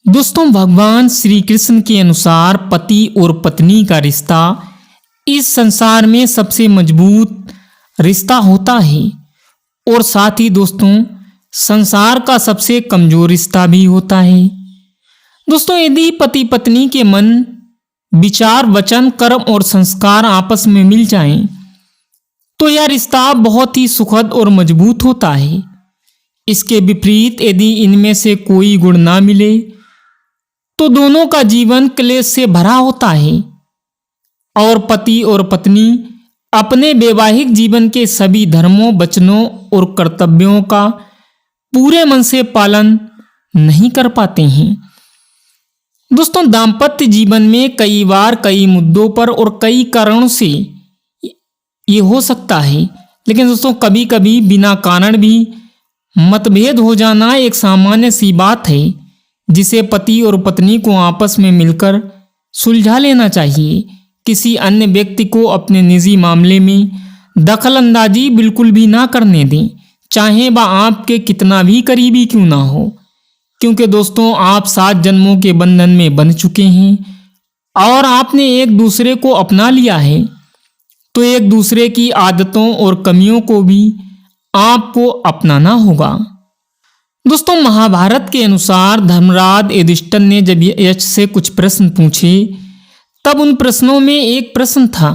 दोस्तों, भगवान श्री कृष्ण के अनुसार पति और पत्नी का रिश्ता इस संसार में सबसे मजबूत रिश्ता होता है और साथ ही दोस्तों संसार का सबसे कमजोर रिश्ता भी होता है। दोस्तों, यदि पति पत्नी के मन, विचार, वचन, कर्म और संस्कार आपस में मिल जाएं, तो यह रिश्ता बहुत ही सुखद और मजबूत होता है। इसके विपरीत यदि इनमें से कोई गुण ना मिले तो दोनों का जीवन क्लेश से भरा होता है और पति और पत्नी अपने वैवाहिक जीवन के सभी धर्मों, वचनों और कर्तव्यों का पूरे मन से पालन नहीं कर पाते हैं। दोस्तों, दाम्पत्य जीवन में कई बार कई मुद्दों पर और कई कारणों से ये हो सकता है, लेकिन दोस्तों कभी कभी बिना कारण भी मतभेद हो जाना एक सामान्य सी बात है जिसे पति और पत्नी को आपस में मिलकर सुलझा लेना चाहिए। किसी अन्य व्यक्ति को अपने निजी मामले में दखल अंदाजी बिल्कुल भी ना करने दें, चाहे वह आपके कितना भी करीबी क्यों ना हो, क्योंकि दोस्तों आप 7 जन्मों के बंधन में बंध चुके हैं और आपने एक दूसरे को अपना लिया है, तो एक दूसरे की आदतों और कमियों को भी आपको अपनाना होगा। दोस्तों, महाभारत के अनुसार धर्मराज युधिष्ठिर ने जब यक्ष से कुछ प्रश्न पूछे तब उन प्रश्नों में एक प्रश्न था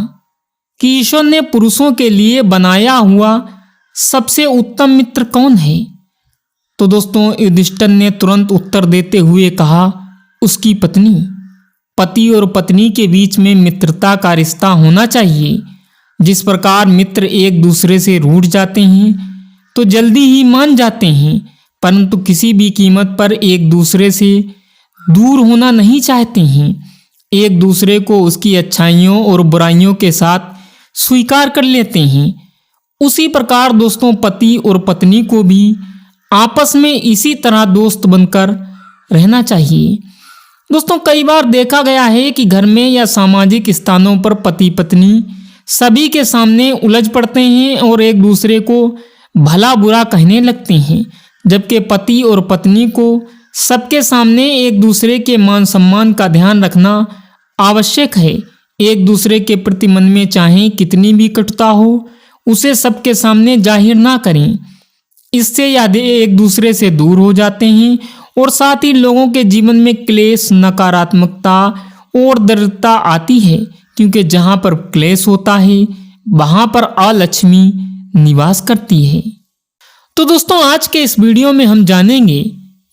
कि ईश्वर ने पुरुषों के लिए बनाया हुआ सबसे उत्तम मित्र कौन है। तो दोस्तों युधिष्ठिर ने तुरंत उत्तर देते हुए कहा, उसकी पत्नी। पति और पत्नी के बीच में मित्रता का रिश्ता होना चाहिए। जिस प्रकार मित्र एक दूसरे से रूठ जाते हैं तो जल्दी ही मान जाते हैं, परंतु किसी भी कीमत पर एक दूसरे से दूर होना नहीं चाहते हैं। एक दूसरे को उसकी अच्छाइयों और बुराइयों के साथ स्वीकार कर लेते हैं। उसी प्रकार दोस्तों पति और पत्नी को भी आपस में इसी तरह दोस्त बनकर रहना चाहिए। दोस्तों, कई बार देखा गया है कि घर में या सामाजिक स्थानों पर पति पत्नी सभी के सामने उलझ पड़ते हैं और एक दूसरे को भला बुरा कहने लगते हैं, जबकि पति और पत्नी को सबके सामने एक दूसरे के मान सम्मान का ध्यान रखना आवश्यक है। एक दूसरे के प्रति मन में चाहे कितनी भी कटुता हो उसे सबके सामने जाहिर ना करें। इससे यादें एक दूसरे से दूर हो जाते हैं और साथ ही लोगों के जीवन में क्लेश, नकारात्मकता और दरिद्रता आती है, क्योंकि जहाँ पर क्लेश होता है वहाँ पर अलक्ष्मी निवास करती है। तो दोस्तों आज के इस वीडियो में हम जानेंगे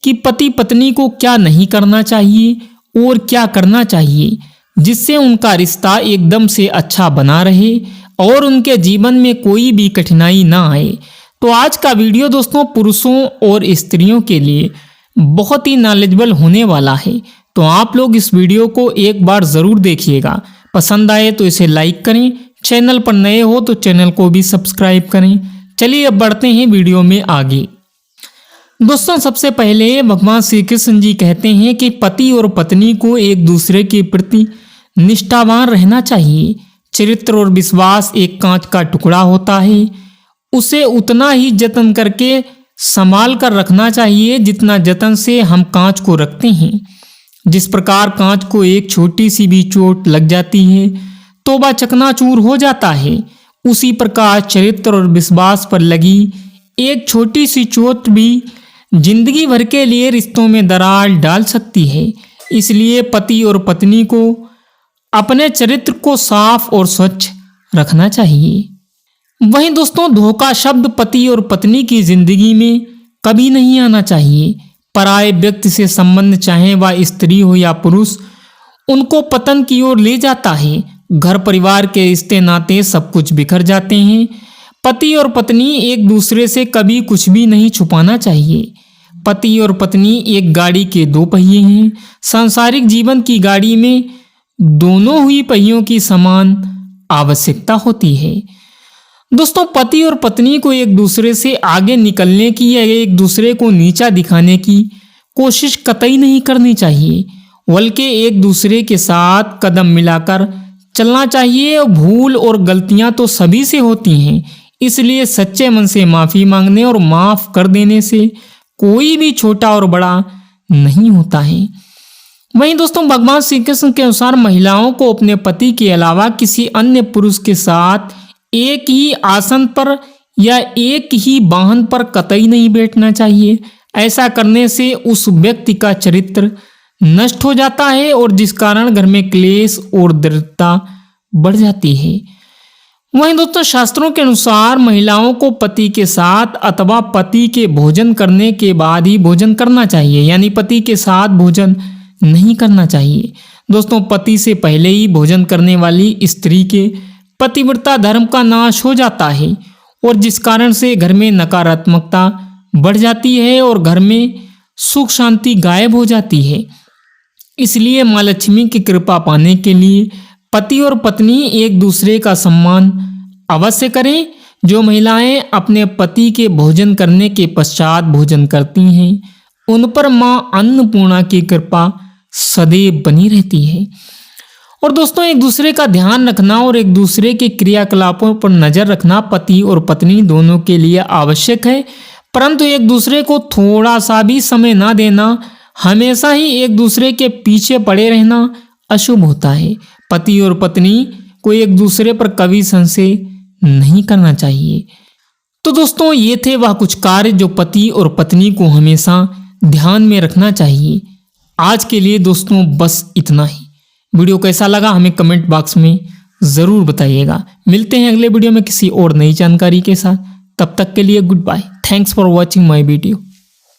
कि पति पत्नी को क्या नहीं करना चाहिए और क्या करना चाहिए जिससे उनका रिश्ता एकदम से अच्छा बना रहे और उनके जीवन में कोई भी कठिनाई ना आए। तो आज का वीडियो दोस्तों पुरुषों और स्त्रियों के लिए बहुत ही नॉलेजेबल होने वाला है, तो आप लोग इस वीडियो को एक बार ज़रूर देखिएगा। पसंद आए तो इसे लाइक करें, चैनल पर नए हो तो चैनल को भी सब्सक्राइब करें। चलिए अब बढ़ते हैं वीडियो में आगे। दोस्तों सबसे पहले भगवान श्री कृष्ण जी कहते हैं कि पति और पत्नी को एक दूसरे के प्रति निष्ठावान रहना चाहिए। चरित्र और विश्वास एक कांच का टुकड़ा होता है, उसे उतना ही जतन करके संभाल कर रखना चाहिए जितना जतन से हम कांच को रखते हैं। जिस प्रकार कांच को एक छोटी सी भी चोट लग जाती है तो वह चकनाचूर हो जाता है, उसी प्रकार चरित्र और विश्वास पर लगी एक छोटी सी चोट भी जिंदगी भर के लिए रिश्तों में दरार डाल सकती है। इसलिए पति और पत्नी को अपने चरित्र को साफ और स्वच्छ रखना चाहिए। वहीं दोस्तों धोखा शब्द पति और पत्नी की जिंदगी में कभी नहीं आना चाहिए। पराये व्यक्ति से संबंध, चाहे वह स्त्री हो या पुरुष, उनको पतन की ओर ले जाता है। घर परिवार के रिश्ते नाते सब कुछ बिखर जाते हैं। पति और पत्नी एक दूसरे से कभी कुछ भी नहीं छुपाना चाहिए। पति और पत्नी एक गाड़ी के 2 पहिए हैं। सांसारिक जीवन की गाड़ी में दोनों ही पहियों की समान आवश्यकता होती है। दोस्तों पति और पत्नी को एक दूसरे से आगे निकलने की या एक दूसरे को नीचा दिखाने की कोशिश कतई नहीं करनी चाहिए, बल्कि एक दूसरे के साथ कदम मिलाकर चलना चाहिए। भूल और गलतियां तो सभी से होती हैं, इसलिए सच्चे मन से माफ़ी मांगने और माफ़ कर देने से कोई भी छोटा और बड़ा नहीं होता है। वहीं दोस्तों भगवान श्री कृष्ण के अनुसार महिलाओं को अपने पति के अलावा किसी अन्य पुरुष के साथ एक ही आसन पर या एक ही वाहन पर कतई नहीं बैठना चाहिए। ऐसा करने से उस व्यक्ति का चरित्र नष्ट हो जाता है और जिस कारण घर में क्लेश और दरिद्रता बढ़ जाती है। वहीं दोस्तों शास्त्रों के अनुसार महिलाओं को पति के साथ अथवा पति के भोजन करने के बाद ही भोजन करना चाहिए, यानी पति के साथ भोजन नहीं करना चाहिए। दोस्तों पति से पहले ही भोजन करने वाली स्त्री के पतिव्रता धर्म का नाश हो जाता है और जिस कारण से घर में नकारात्मकता बढ़ जाती है और घर में सुख शांति गायब हो जाती है। इसलिए माँ लक्ष्मी की कृपा पाने के लिए पति और पत्नी एक दूसरे का सम्मान अवश्य करें। जो महिलाएं अपने पति के भोजन करने के पश्चात भोजन करती हैं उन पर माँ अन्नपूर्णा की कृपा सदैव बनी रहती है। और दोस्तों एक दूसरे का ध्यान रखना और एक दूसरे के क्रियाकलापों पर नजर रखना पति और पत्नी दोनों के लिए आवश्यक है, परंतु एक दूसरे को थोड़ा सा भी समय ना देना, हमेशा ही एक दूसरे के पीछे पड़े रहना अशुभ होता है। पति और पत्नी को एक दूसरे पर कभी संशय नहीं करना चाहिए। तो दोस्तों ये थे वह कुछ कार्य जो पति और पत्नी को हमेशा ध्यान में रखना चाहिए। आज के लिए दोस्तों बस इतना ही। वीडियो कैसा लगा हमें कमेंट बॉक्स में ज़रूर बताइएगा। मिलते हैं अगले वीडियो में किसी और नई जानकारी के साथ। तब तक के लिए goodbye. Thanks for watching my video.